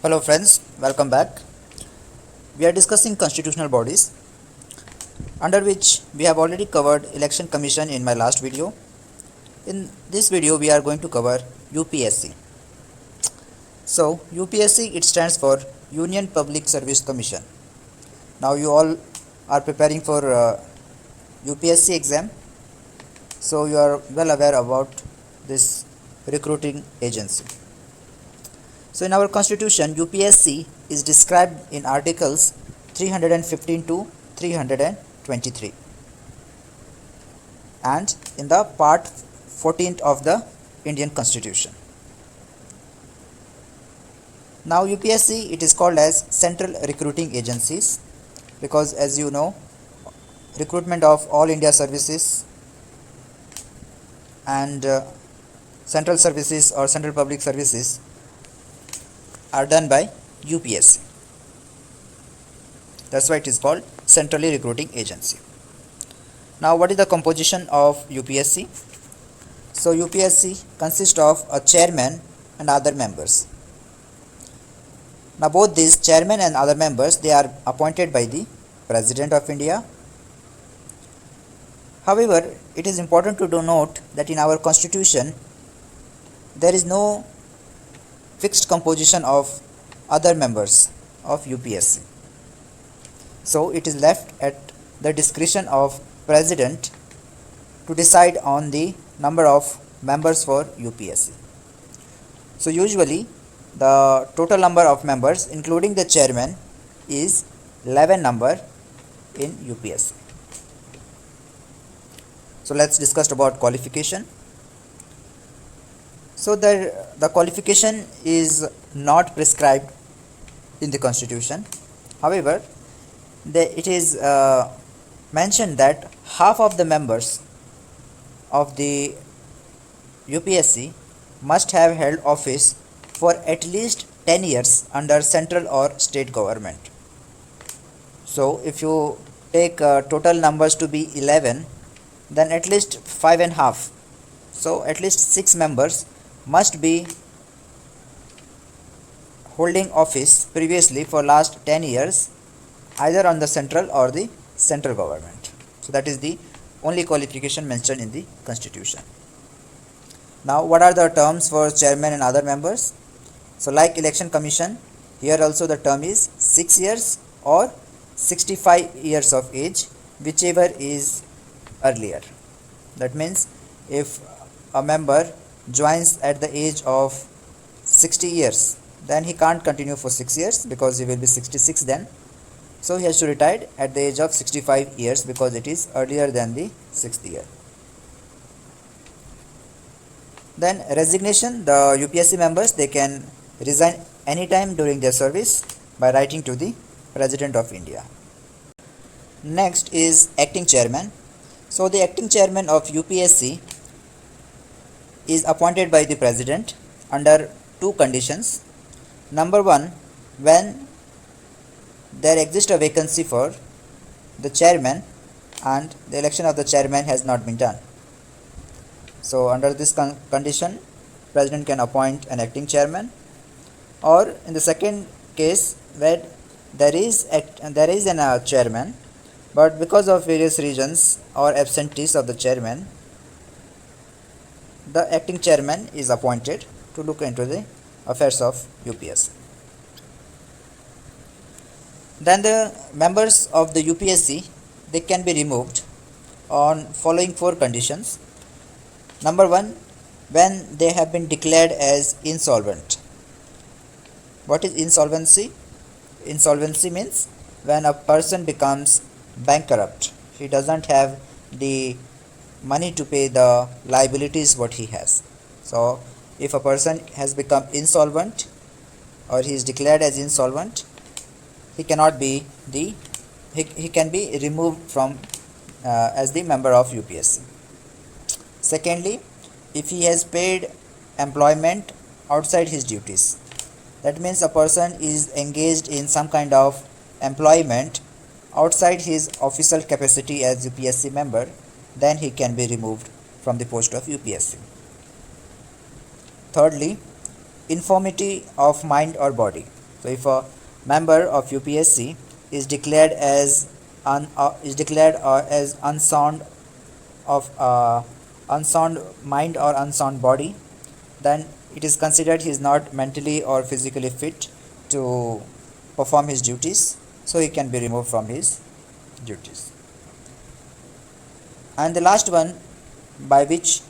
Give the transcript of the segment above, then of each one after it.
Hello friends, welcome back. We are discussing constitutional bodies, under which we have already covered Election Commission in my last video. In this video we are going to cover UPSC. So UPSC, it stands for Union Public Service Commission. Now you all are preparing for UPSC exam, so you are well aware about this recruiting agency. So in our constitution, UPSC is described in articles 315 to 323 and in the part 14th of the Indian Constitution. Now UPSC, it is called as Central Recruiting Agencies because, as you know, recruitment of all India services and central services or central public services are done by UPSC. That's why it is called Centrally Recruiting Agency. Now what is the composition of UPSC? So UPSC consists of a chairman and other members. Now both these chairman and other members, they are appointed by the President of India. However, it is important to note that in our constitution there is no fixed composition of other members of UPSC. So it is left at the discretion of President to decide on the number of members for UPSC. So usually the total number of members including the chairman is 11 number in UPSC. So let's discuss about qualification. So the qualification is not prescribed in the constitution. However, it is mentioned that half of the members of the UPSC must have held office for at least 10 years under central or state government. So if you take total numbers to be 11, then at least 5 and half, so at least 6 members must be holding office previously for last 10 years either on the central or the central government. So that is the only qualification mentioned in the constitution. Now what are the terms for chairman and other members? So like Election Commission, here also the term is 6 years or 65 years of age, whichever is earlier. That means if a member joins at the age of 60 years, then he can't continue for 6 years because he will be 66 then. So he has to retire at the age of 65 years because it is earlier than the 6th year. Then resignation, the UPSC members, they can resign anytime during their service by writing to the President of India. Next is acting chairman. So the acting chairman of UPSC is appointed by the President under two conditions. Number one, when there exists a vacancy for the chairman and the election of the chairman has not been done. So under this condition, President can appoint an acting chairman. Or in the second case, where there is an chairman, but because of various reasons or absentees of the chairman, the acting chairman is appointed to look into the affairs of UPSC. Then the members of the UPSC, they can be removed on following four conditions. Number one, when they have been declared as insolvent. What is insolvency? Insolvency means when a person becomes bankrupt. He doesn't have the money to pay the liabilities what he has. So if a person has become insolvent or he is declared as insolvent, he cannot be he can be removed from as the member of UPSC. Secondly, if he has paid employment outside his duties, that means a person is engaged in some kind of employment outside his official capacity as UPSC member, then he can be removed from the post of UPSC. Thirdly, infirmity of mind or body. So if a member of UPSC is declared as unsound of unsound mind or unsound body, then it is considered he is not mentally or physically fit to perform his duties, so he can be removed from his duties. And the last one by which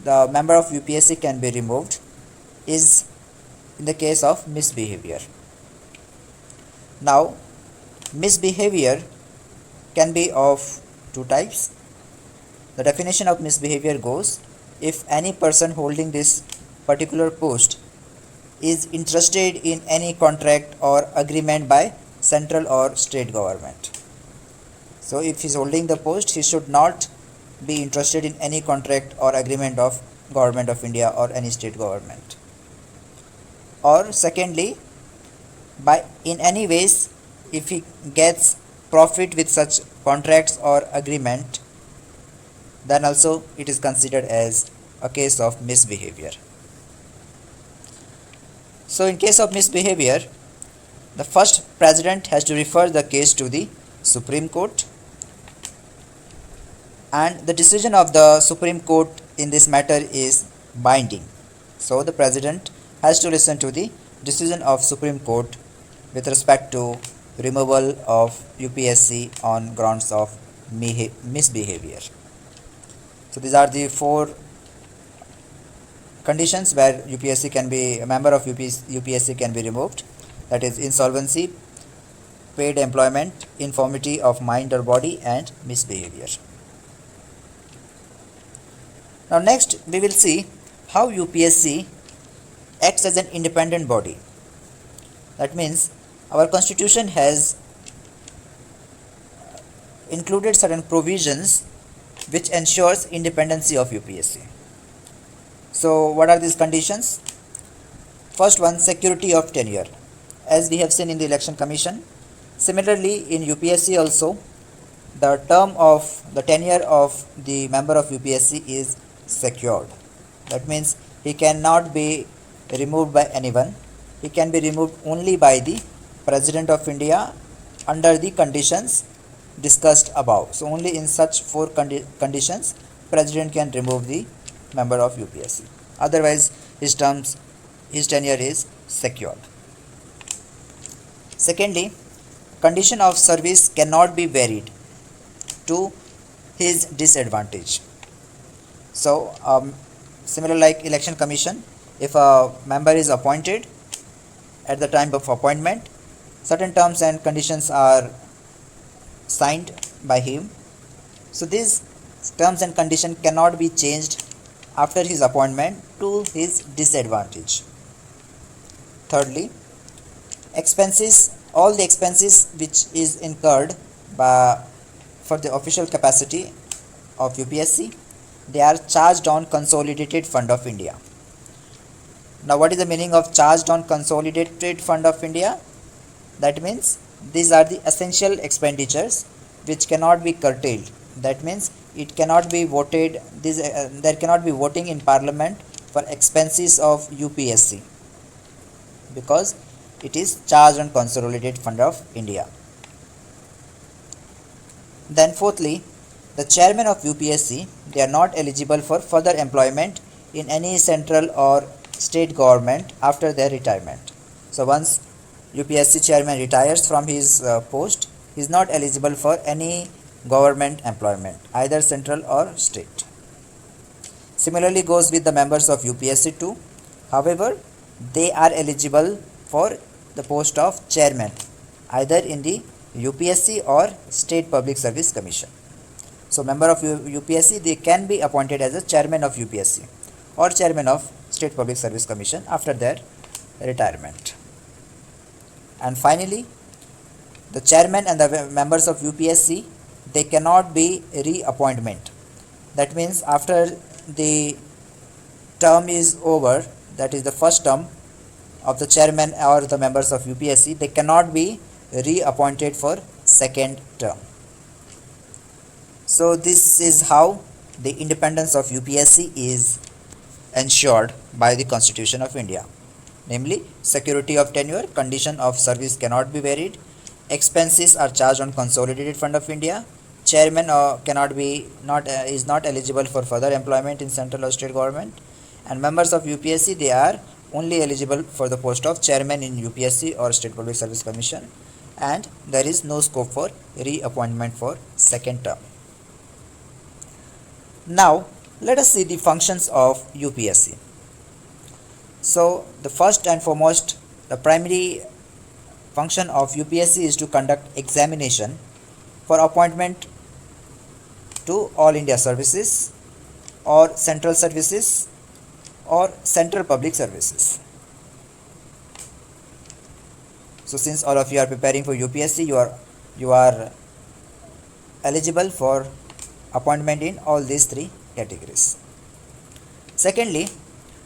the member of UPSC can be removed is in the case of misbehavior. Now, misbehavior can be of two types. The definition of misbehavior goes, if any person holding this particular post is interested in any contract or agreement by central or state government. So if he is holding the post, he should not be interested in any contract or agreement of government of India or any state government. Or secondly, by in any ways, if he gets profit with such contracts or agreement, then also it is considered as a case of misbehavior. So in case of misbehavior, the first president has to refer the case to the Supreme Court, and the decision of the Supreme Court in this matter is binding. So the president has to listen to the decision of Supreme Court with respect to removal of UPSC on grounds of misbehavior. So these are the four conditions where UPSC can be a member of UPSC can be removed. That is insolvency, paid employment, infirmity of mind or body, and misbehavior. Now next we will see how UPSC acts as an independent body. That means our constitution has included certain provisions which ensures independency of UPSC. So what are these conditions? First one, security of tenure, as we have seen in the election commission. Similarly in UPSC also, the tenure of the member of UPSC is secured. That means he cannot be removed by anyone. He can be removed only by the President of India under the conditions discussed above. So only in such four conditions President can remove the member of UPSC. Otherwise his tenure is secured. Secondly, condition of service cannot be varied to his disadvantage. So similar like election commission, if a member is appointed, at the time of appointment certain terms and conditions are signed by him. So these terms and conditions cannot be changed after his appointment to his disadvantage. Thirdly, all the expenses which is incurred for the official capacity of UPSC, they are charged on Consolidated Fund of India. Now what is the meaning of charged on Consolidated Fund of India? That means these are the essential expenditures which cannot be curtailed. That means it cannot be voted, there cannot be voting in Parliament for expenses of UPSC because it is charged on Consolidated Fund of India. Then fourthly, the chairman of UPSC, they are not eligible for further employment in any central or state government after their retirement. So once UPSC chairman retires from his post, he is not eligible for any government employment, either central or state. Similarly goes with the members of UPSC too. However, they are eligible for the post of chairman, either in the UPSC or State Public Service Commission. So member of UPSC, they can be appointed as a chairman of UPSC or chairman of State Public Service Commission after their retirement. And finally, the chairman and the members of UPSC, they cannot be reappointment. That means after the term is over, that is the first term of the chairman or the members of UPSC, they cannot be reappointed for second term. So this is how the independence of UPSC is ensured by the Constitution of India. namely security of tenure, condition of service cannot be varied, expenses are charged on consolidated fund of India, chairman cannot be not is not eligible for further employment in central or state government, and members of UPSC, they are only eligible for the post of chairman in UPSC or State Public Service Commission, and there is no scope for reappointment for second term. Now let us see the functions of UPSC. So the first and foremost, the primary function of UPSC is to conduct examination for appointment to All India Services or Central Services or Central Public Services. So since all of you are preparing for UPSC, you are eligible for appointment in all these three categories. Secondly,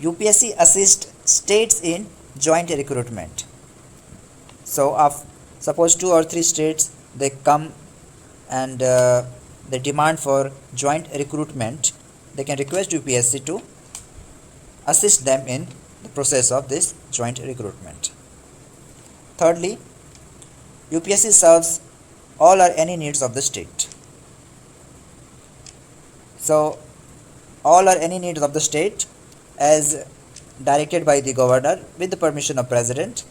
UPSC assists states in joint recruitment. So suppose 2 or 3 states they come and they demand for joint recruitment, they can request UPSC to assist them in the process of this joint recruitment. Thirdly, UPSC serves all or any needs of the state. So all or any needs of the state as directed by the governor with the permission of president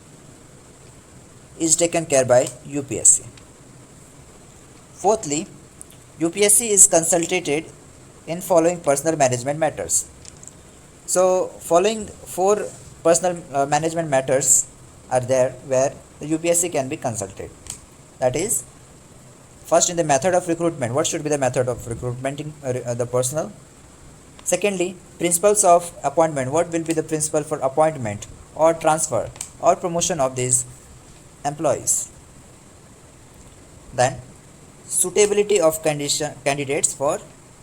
is taken care by UPSC. Fourthly, UPSC is consulted in following personal management matters. So following 4 personal management matters are there where the UPSC can be consulted. That is, first, in the method of recruitment, what should be the method of recruitment in the personnel? Secondly, principles of appointment, what will be the principle for appointment or transfer or promotion of these employees? Then suitability of candidates for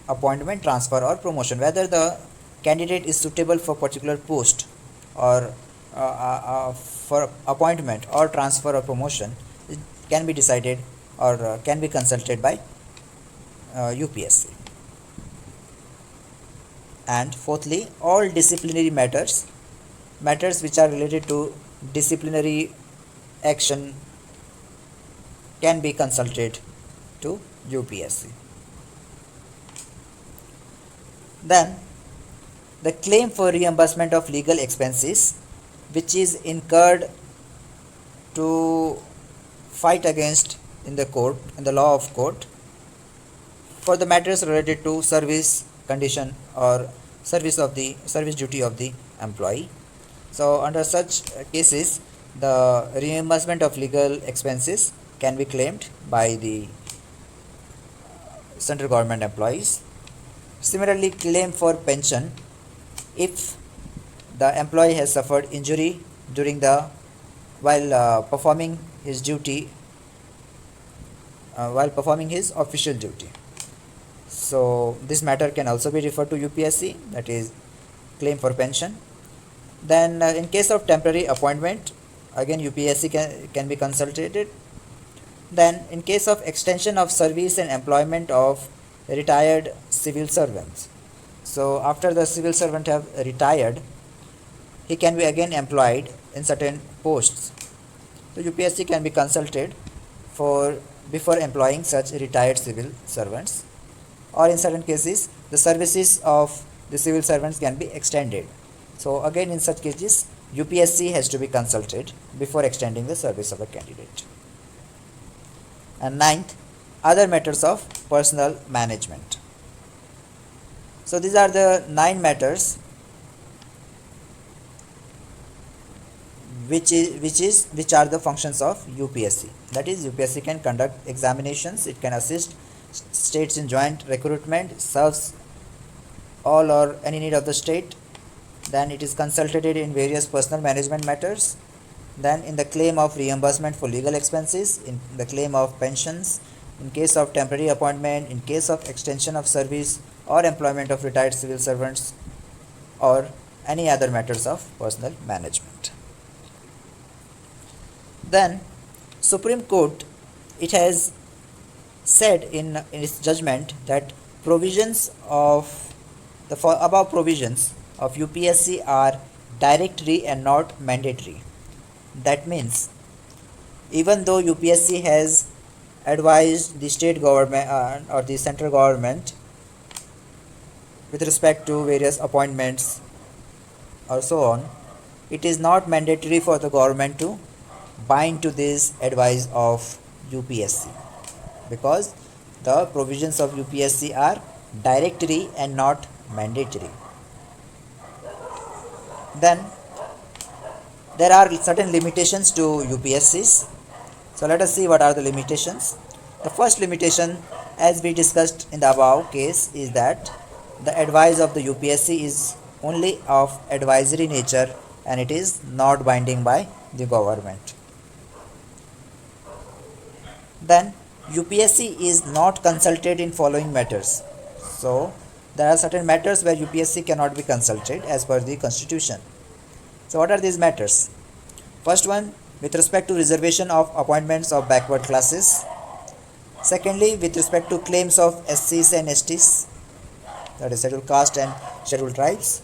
appointment, transfer or promotion, whether the candidate is suitable for particular post or for appointment or transfer or promotion, it can be decided or can be consulted by UPSC. And fourthly, all disciplinary matters which are related to disciplinary action can be consulted to UPSC. Then the claim for reimbursement of legal expenses which is incurred to fight against in the court, in the law of court, for the matters related to service condition or service duty of the employee. So under such cases, the reimbursement of legal expenses can be claimed by the central government employees. Similarly, claim for pension if the employee has suffered injury during while performing his duty, while performing his official duty. So this matter can also be referred to UPSC, that is claim for pension. Then in case of temporary appointment, again UPSC can be consulted. Then in case of extension of service and employment of retired civil servants, so after the civil servant have retired, he can be again employed in certain posts. So UPSC can be consulted for before employing such retired civil servants, or in certain cases the services of the civil servants can be extended. So again in such cases UPSC has to be consulted before extending the service of a candidate. And ninth, other matters of personal management. So these are the 9 matters which are the functions of UPSC. That is, UPSC can conduct examinations, it can assist states in joint recruitment, serves all or any need of the state, then it is consulted in various personal management matters, then in the claim of reimbursement for legal expenses, in the claim of pensions, in case of temporary appointment, in case of extension of service or employment of retired civil servants, or any other matters of personal management. Then Supreme Court, it has said in its judgment that provisions of the above provisions of UPSC are directory and not mandatory. That means even though UPSC has advised the state government or the central government with respect to various appointments or so on, it is not mandatory for the government to bind to this advice of UPSC, because the provisions of UPSC are directory and not mandatory. Then there are certain limitations to UPSCs. So let us see what are the limitations. The first limitation, as we discussed in the above case, is that the advice of the UPSC is only of advisory nature and it is not binding by the government. Then UPSC is not consulted in following matters. So there are certain matters where UPSC cannot be consulted as per the constitution. So what are these matters? First one, with respect to reservation of appointments of backward classes. Secondly, with respect to claims of SCs and STs, that is scheduled caste and scheduled tribes.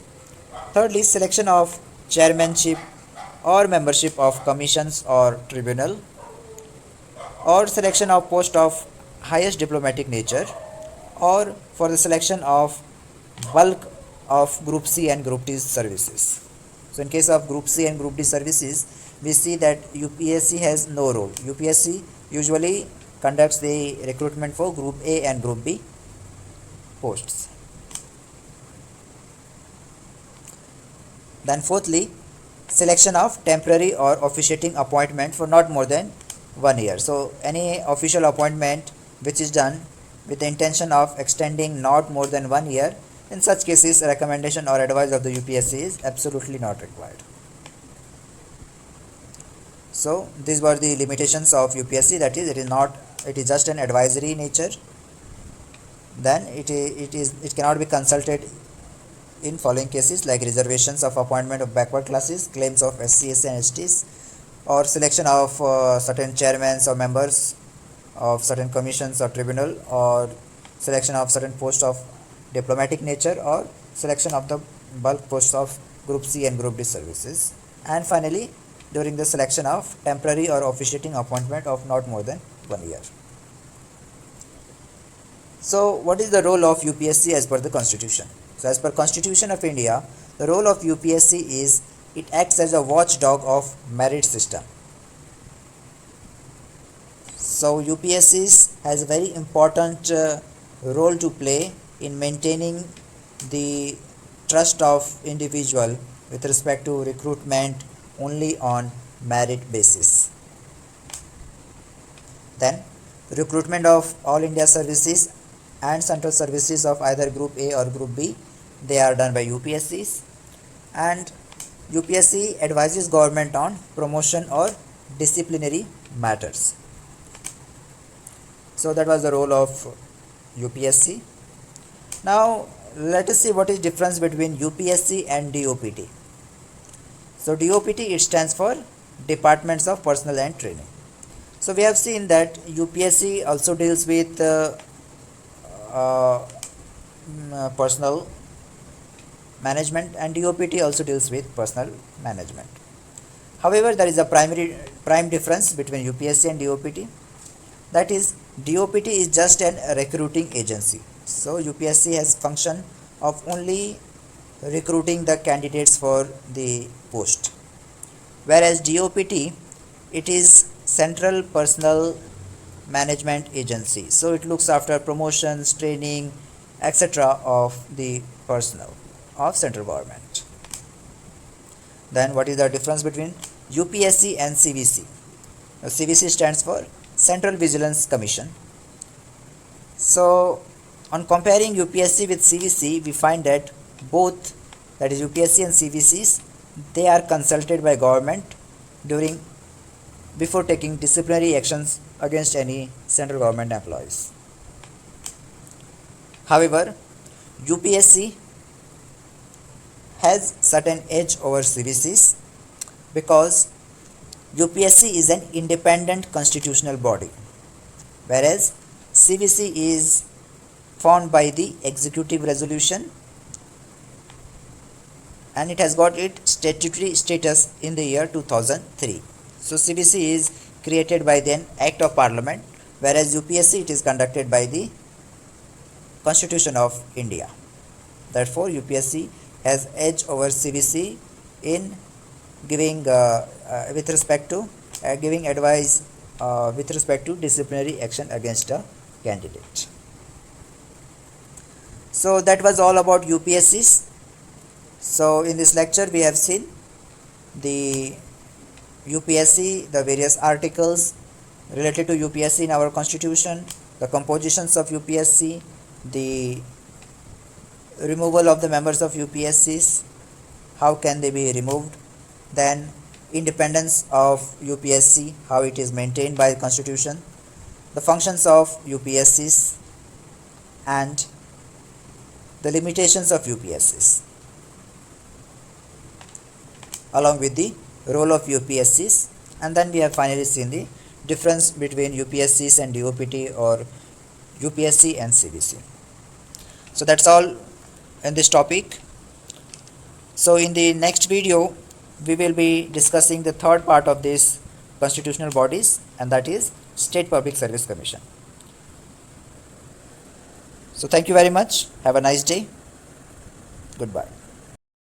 Thirdly, selection of chairmanship or membership of commissions or tribunal, or selection of post of highest diplomatic nature, or for the selection of bulk of Group C and Group D services. So in case of Group C and Group D services, we see that UPSC has no role. UPSC usually conducts the recruitment for Group A and Group B posts. Then fourthly, selection of temporary or officiating appointment for not more than 1 year. So any official appointment which is done with the intention of extending not more than 1 year, in such cases recommendation or advice of the UPSC is absolutely not required. So these were the limitations of UPSC, that is it is just an advisory nature. Then it cannot be consulted in following cases like reservations of appointment of backward classes, claims of SCs and STs, or selection of certain chairmen or members of certain commissions or tribunal, or selection of certain posts of diplomatic nature, or selection of the bulk posts of Group C and Group D services, and finally during the selection of temporary or officiating appointment of not more than 1 year. So what is the role of UPSC as per the constitution? So as per Constitution of India, the role of UPSC is it acts as a watchdog of merit system. So UPSC has a very important role to play in maintaining the trust of individual with respect to recruitment only on merit basis. Then recruitment of all India services and central services of either Group A or Group B, they are done by UPSCs, and UPSC advises government on promotion or disciplinary matters. So that was the role of UPSC. Now let us see what is difference between UPSC and DOPT. So DOPT, it stands for Departments of Personnel and Training. So we have seen that UPSC also deals with personnel management, and DOPT also deals with personnel management. However, there is a prime difference between UPSC and DOPT. That is, DOPT is just an recruiting agency. So UPSC has function of only recruiting the candidates for the post, whereas DOPT, it is Central Personnel Management Agency. So it looks after promotions, training, etc. of the personnel of central government. Then what is the difference between UPSC and CVC? Now, CVC stands for Central Vigilance Commission. So on comparing UPSC with CVC, we find that both, that is UPSC and CVCs, they are consulted by government before taking disciplinary actions against any central government employees. However, UPSC has certain edge over CVCs because UPSC is an independent constitutional body, whereas CVC is formed by the executive resolution and it has got its statutory status in the year 2003. So CBC is created by the Act of Parliament, whereas UPSC it is conducted by the Constitution of India. Therefore, UPSC has edge over CBC in giving with respect to giving advice with respect to disciplinary action against a candidate. So that was all about UPSCs. So in this lecture we have seen the UPSC, the various articles related to UPSC in our constitution, the compositions of UPSC, the removal of the members of UPSCs, how can they be removed, then independence of UPSC, how it is maintained by the constitution, the functions of UPSCs and the limitations of UPSCs, along with the role of UPSCs, and then we have finally seen the difference between UPSCs and DOPT or UPSC and CBC. So that's all in this topic. So in the next video we will be discussing the third part of this constitutional bodies, and that is State Public Service Commission. So thank you very much. Have a nice day. Goodbye.